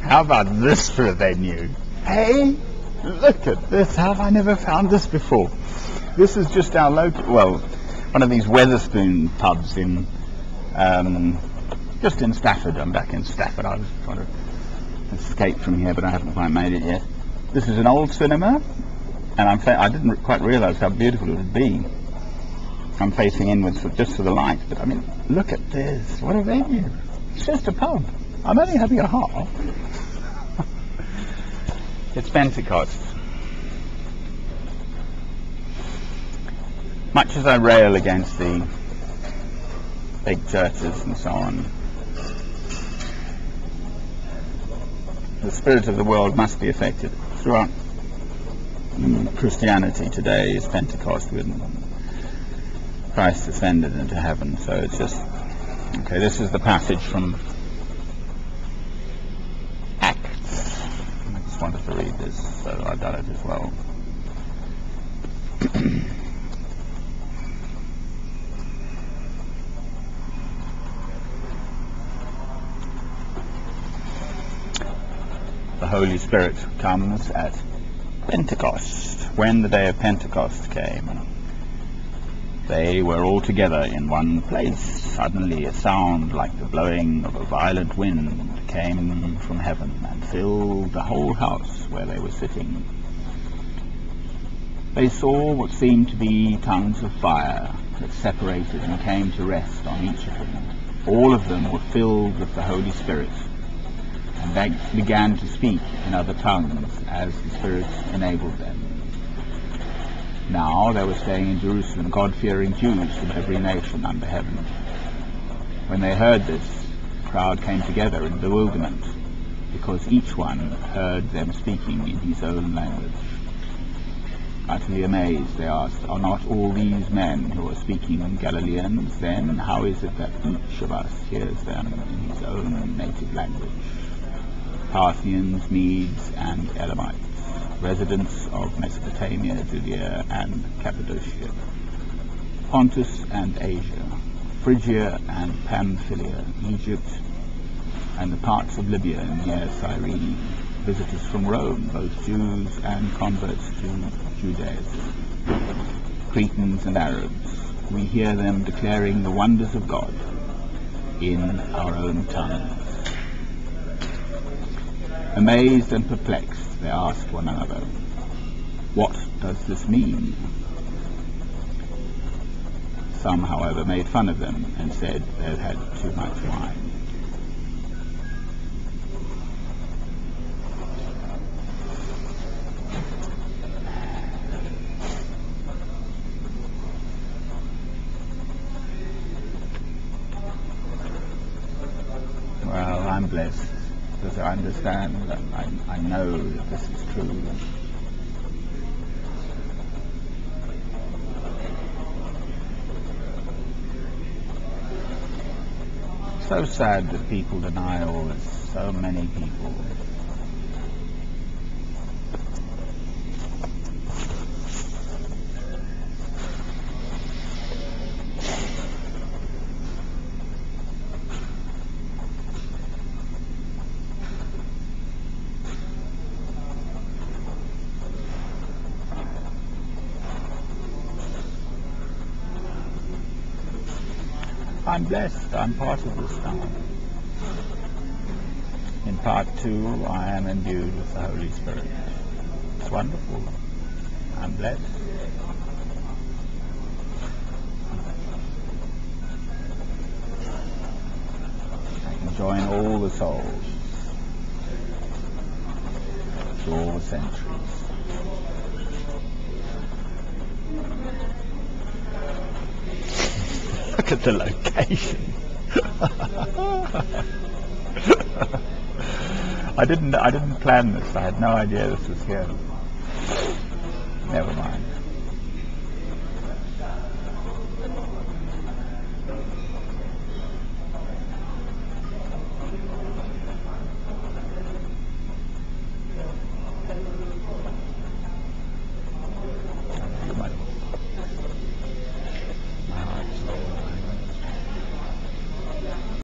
How about this for a venue? Hey, look at this. How have I never found this before? This is just our local, well, one of these Weatherspoon pubs in, just in Stafford. I'm back in Stafford. I was trying to escape from here, but I haven't quite made it yet. This is an old cinema, and I didn't quite realise how beautiful it would be. I'm facing inwards just for the light, but I mean, look at this. What a venue. It's just a pub. I'm only having a half. It's Pentecost. Much as I rail against the big churches and so on, the spirit of the world must be affected. Throughout Christianity today is Pentecost, when Christ ascended into heaven. So it's just, okay, this is the passage from Acts. I just wanted to read this, so I've done it as well. The Holy Spirit comes at Pentecost. When the day of Pentecost came, they were all together in one place. Suddenly a sound like the blowing of a violent wind came from heaven and filled the whole house where they were sitting. They saw what seemed to be tongues of fire that separated and came to rest on each of them. All of them were filled with the Holy Spirit, and they began to speak in other tongues as the Spirit enabled them. Now there were staying in Jerusalem God-fearing Jews from every nation under heaven. When they heard this, the crowd came together in bewilderment, because each one heard them speaking in his own language. Utterly amazed, they asked, "Are not all these men who are speaking Galileans? Then how is it that each of us hears them in his own native language?" Parthians, Medes, and Elamites, residents of Mesopotamia, Judea, and Cappadocia, Pontus and Asia, Phrygia and Pamphylia, Egypt, and the parts of Libya near Cyrene, visitors from Rome, both Jews and converts to Judaism, Cretans and Arabs. We hear them declaring the wonders of God in our own tongues. Amazed and perplexed, they asked one another, "What does this mean?" Some, however, made fun of them and said they had had too much wine. Well, I'm blessed, because I understand that I know that this is true. So sad that people deny all this, so many people. I'm blessed. I'm part of this now. In part 2, I am endued with the Holy Spirit. It's wonderful. I'm blessed. I can join all the souls through all the centuries. Look at the location. I didn't plan this. I had no idea this was here. Never mind.